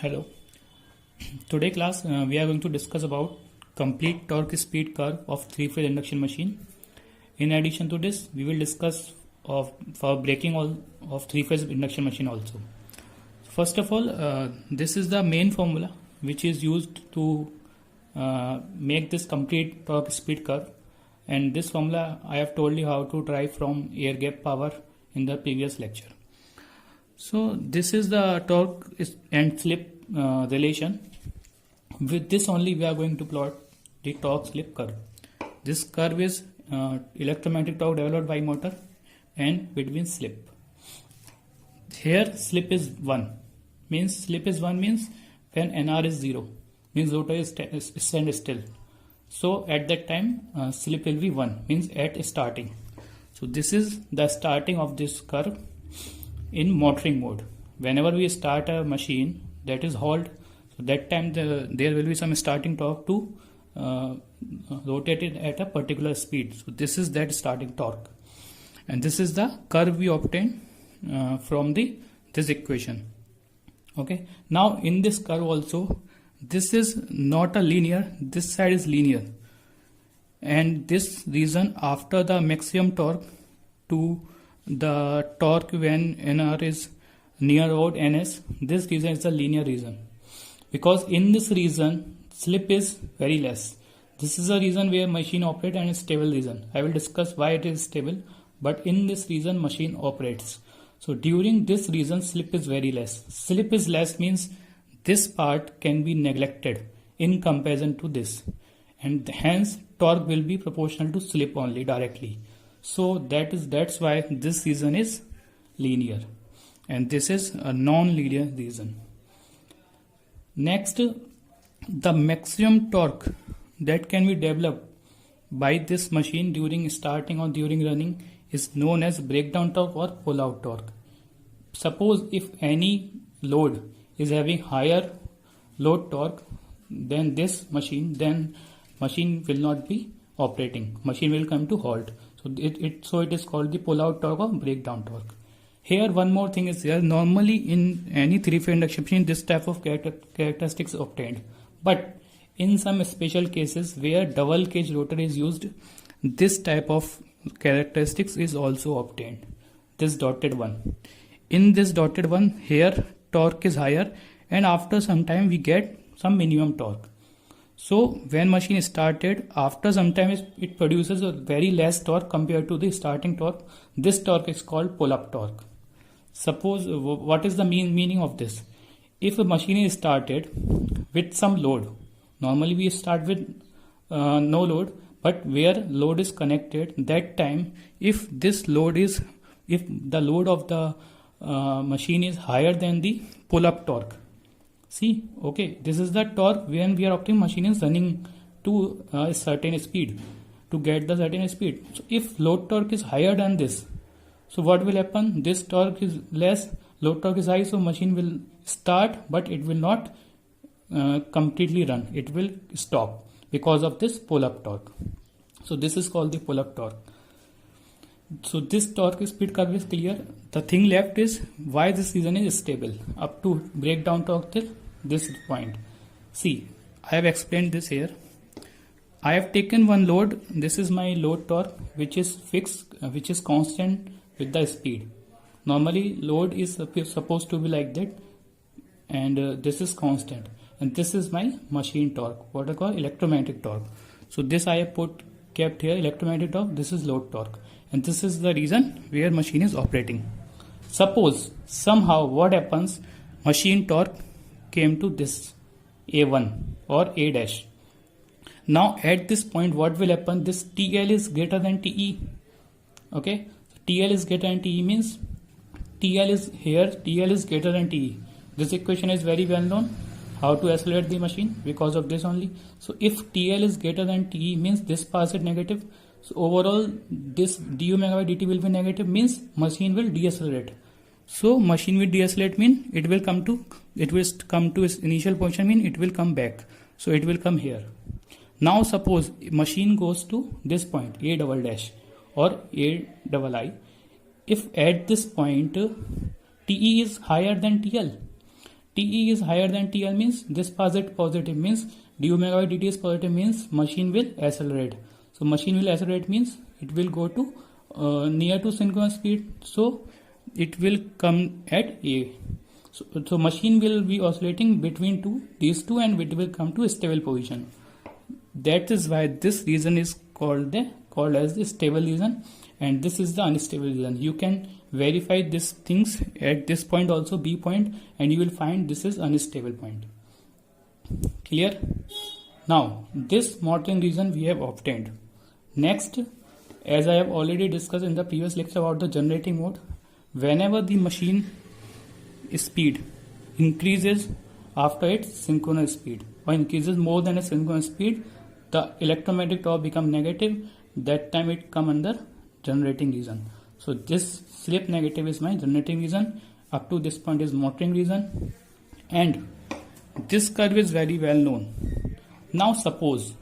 Hello. Today class we are going to discuss about complete torque speed curve of three-phase induction machine. In addition to this, we will discuss for braking all of three-phase induction machine also. First of all, this is the main formula which is used to make this complete torque speed curve, and this formula I have told you how to derive from air gap power in the previous lecture. So this is the torque and slip relation. With this only we are going to plot the torque slip curve. This curve is electromagnetic torque developed by motor and between slip. Here slip is 1 means when NR is 0 means rotor is stand still. So at that time slip will be 1 means at starting. So this is the starting of this curve in motoring mode. Whenever we start a machine that is halt, so that time there will be some starting torque to rotate it at a particular speed. So this is that starting torque, and this is the curve we obtain from this equation. Okay, now in this curve also, this is not a linear, this side is linear, and this region after the maximum torque to the torque when NR is near about NS, this region is the linear region, because in this region slip is very less. This is a region where machine operates and is stable region. I will discuss why it is stable, but in this region machine operates. So during this region slip is very less. Slip is less means this part can be neglected in comparison to this, and hence torque will be proportional to slip only directly. So that's why this region is linear and this is a non-linear region. Next, the maximum torque that can be developed by this machine during starting or during running is known as breakdown torque or pull-out torque. Suppose if any load is having higher load torque than this machine, then machine will not be operating. Machine will come to halt. So it is called the pull-out torque or breakdown torque. Here one more thing is there. Normally in any three-phase induction machine this type of characteristics is obtained, but in some special cases where double cage rotor is used, this type of characteristics is also obtained. This dotted one. In this dotted one, here torque is higher, and after some time we get some minimum torque. So when machine is started, after some time it produces a very less torque compared to the starting torque. This torque is called pull-up torque. Suppose what is the meaning of this? If a machine is started with some load, normally we start with no load, but where load is connected, that time if the load of the machine is higher than the pull-up torque. See, okay, this is the torque when we are obtaining machine is running to a certain speed, to get the certain speed. So if load torque is higher than this, so what will happen? This torque is less, load torque is high, so machine will start, but it will not completely run. It will stop because of this pull-up torque. So this is called the pull-up torque. So this torque speed curve is clear. The thing left is why this region is stable up to breakdown torque till this point. See, I have explained this here. I have taken one load. This is my load torque, which is fixed, which is constant with the speed. Normally load is supposed to be like that, and this is constant, and this is my machine torque, what I call electromagnetic torque. So this I have kept here electromagnetic torque. This is load torque, and this is the reason where machine is operating. Suppose somehow what happens, machine torque came to this A1 or A dash. Now at this point what will happen, this TL is greater than TE. Okay, so TL is greater than TE means TL is here, TL is greater than TE. This equation is very well known, how to accelerate the machine, because of this only. So if TL is greater than TE means this part is negative. So overall this du omega by dt will be negative, means machine will decelerate. So machine will decelerate mean it will come to its initial position, mean it will come back. So it will come here. Now suppose machine goes to this point A double dash or A double I. If at this point TE is higher than TL, TE is higher than TL means this positive means d omega by dt is positive means machine will accelerate. So machine will accelerate means it will go to near to synchronous speed. So it will come at A. So machine will be oscillating between these two and it will come to a stable position. That is why this region is called as the stable region, and this is the unstable region. You can verify these things at this point also, B point, and you will find this is unstable point. Clear? Now this Mortling region we have obtained. Next, as I have already discussed in the previous lecture about the generating mode, whenever the machine speed increases after its synchronous speed or increases more than a synchronous speed, the electromagnetic torque become negative. That time it come under generating region. So this slip negative is my generating region. Up to this point is motoring region, and this curve is very well known. Now suppose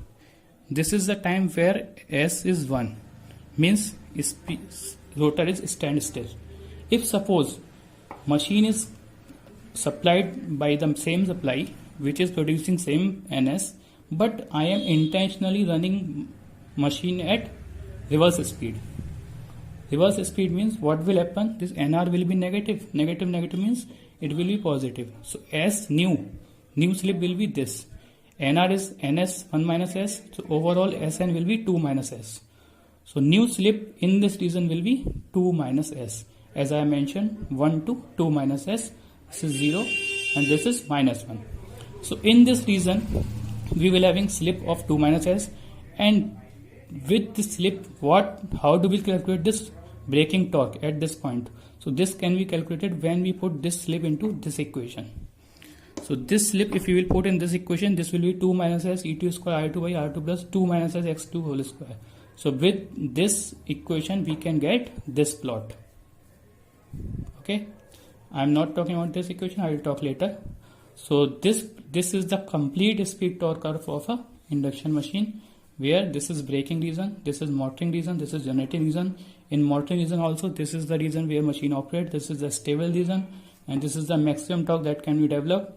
this is the time where S is 1, means rotor is standstill. If suppose machine is supplied by the same supply which is producing same NS, but I am intentionally running machine at reverse speed. Reverse speed means what will happen? This NR will be negative. Negative means it will be positive. So S new slip will be this. NR is NS 1 minus S. So overall SN will be 2 minus S. So new slip in this region will be 2 minus S. As I mentioned, 1 to 2 minus S. This is 0 and this is minus 1. So in this region we will having slip of 2 minus S, and with this slip how do we calculate this braking torque at this point? So this can be calculated when we put this slip into this equation. So this slip if you will put in this equation, this will be 2 minus S E2 square I2 by R2 plus 2 minus S X2 whole square. So with this equation we can get this plot. Okay, I am not talking about this equation, I will talk later. So this is the complete speed torque curve of a induction machine, where this is braking region, this is motoring region, this is generating region. In motoring region also this is the region where machine operates, this is the stable region, and this is the maximum torque that can be developed.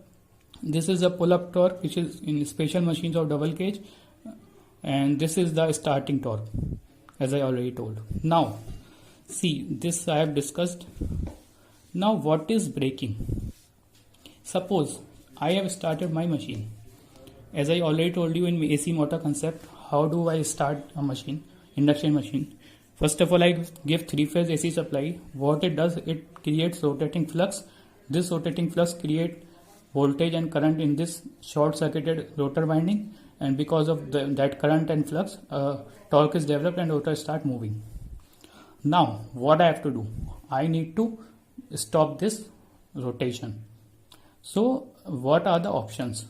This is the pull-up torque which is in special machines of double cage, and this is the starting torque as I already told. Now see, this I have discussed. Now what is braking? Suppose I have started my machine. As I already told you in AC motor concept, how do I start a machine, induction machine? First of all, I give 3-phase AC supply. What it does, it creates rotating flux. This rotating flux creates voltage and current in this short-circuited rotor winding, and because of that current and flux, torque is developed and rotor start moving. Now what I have to do? I need to stop this rotation. So what are the options?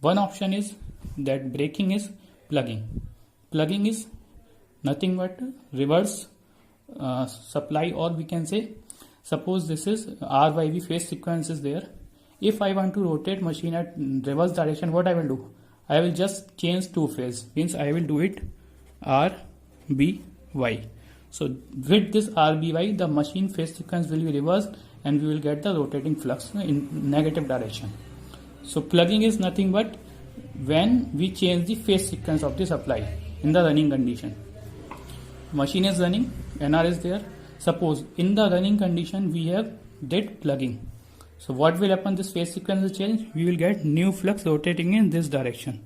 One option is that braking is plugging. Plugging is nothing but reverse supply, or we can say, suppose this is RYV phase sequence is there. If I want to rotate machine at reverse direction, what I will do? I will just change 2 phase, means I will do it RBY. So with this RBY, the machine phase sequence will be reversed and we will get the rotating flux in negative direction. So plugging is nothing but when we change the phase sequence of the supply in the running condition. Machine is running, NR is there. Suppose in the running condition we have did plugging. So what will happen? This phase sequence will change. We will get new flux rotating in this direction.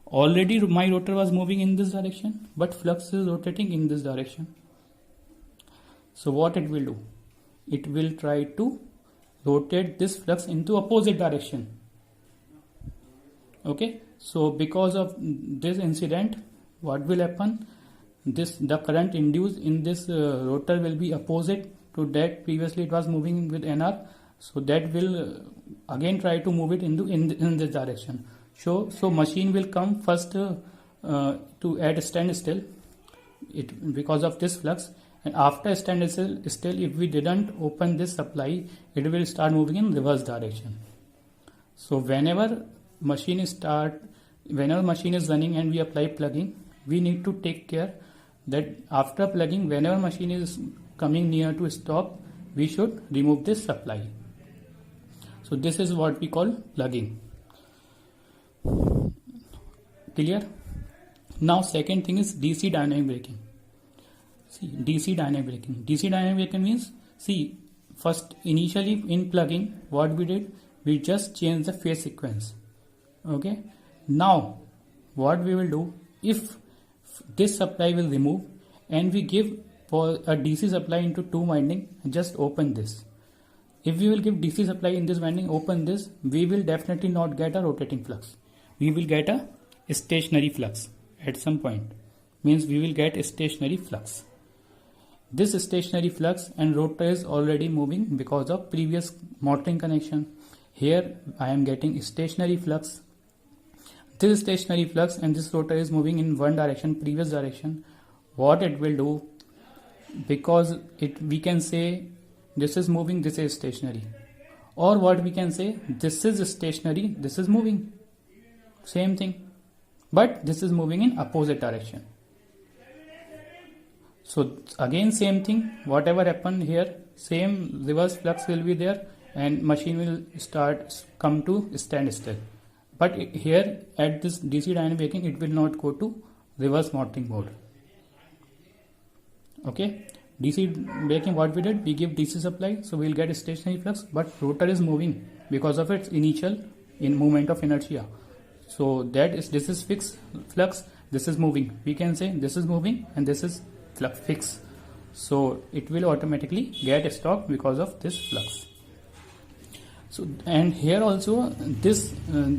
Already my rotor was moving in this direction, but flux is rotating in this direction. So what it will do? It will try to rotate this flux into opposite direction. Okay, so because of this incident, what will happen? The current induced in this rotor will be opposite to that previously it was moving with NR. So that will again try to move it in this direction. So machine will come first to at standstill because of this flux, and after standstill, if we didn't open this supply, it will start moving in reverse direction. So whenever machine is running and we apply plugging, we need to take care that after plugging, whenever machine is coming near to stop, we should remove this supply. So this is what we call plugging. Clear? Now second thing is DC dynamic braking. See, DC dynamic braking. DC dynamic braking means, see, first initially in plugging, what we did, we just changed the phase sequence. Okay. Now what we will do, if this supply will remove and we give for a DC supply into 2 winding, just open this. If we will give DC supply in this winding, open this, we will definitely not get a rotating flux. We will get a stationary flux at some point. Means we will get a stationary flux. This stationary flux and rotor is already moving because of previous motoring connection. Here I am getting stationary flux. This stationary flux and this rotor is moving in one direction, previous direction. What it will do, because we can say this is moving, this is stationary, or what we can say, this is stationary, this is moving, same thing, but this is moving in opposite direction. So again same thing, whatever happened here, same reverse flux will be there and machine will come to standstill. But here at this DC dynamic braking, it will not go to reverse motoring mode. Okay, DC braking, what we did, we give DC supply, so we will get a stationary flux, but rotor is moving because of its initial moment of inertia. So this is fixed flux, this is moving. We can say this is moving and this is flux fixed. So it will automatically get stopped because of this flux. So and here also this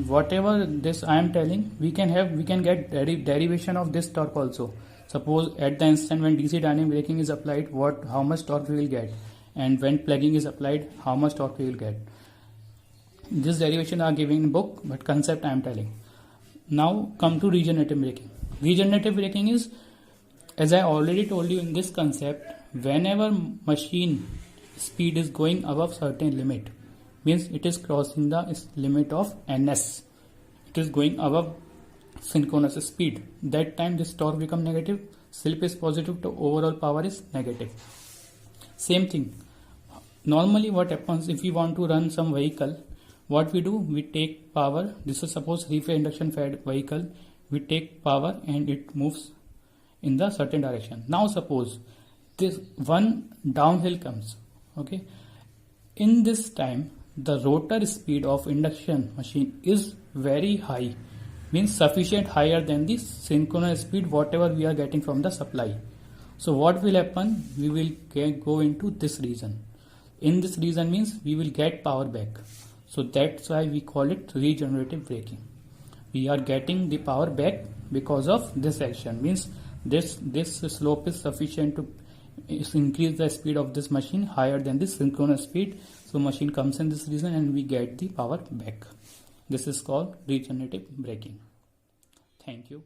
whatever this I am telling, we can get derivation of this torque also. Suppose at the instant when DC dynamic braking is applied, how much torque we will get, and when plugging is applied, how much torque we will get. This derivation are given in book, but concept I am telling. Now come to regenerative braking. Regenerative braking is, as I already told you in this concept, whenever machine speed is going above certain limit, means it is crossing the limit of NS, it is going above synchronous speed, that time this torque become negative, slip is positive, to overall power is negative. Same thing, normally what happens, if we want to run some vehicle, what we do, we take power, this is suppose 3-phase induction fed vehicle, we take power and it moves in the certain direction. Now suppose this one downhill comes, okay, in this time the rotor speed of induction machine is very high, means sufficient higher than the synchronous speed whatever we are getting from the supply. So what will happen, we will go into this region. In this region means we will get power back. So that's why we call it regenerative braking. We are getting the power back because of this action, means this slope is sufficient to increase the speed of this machine higher than the synchronous speed. So machine comes in this region and we get the power back. This is called regenerative braking. Thank you.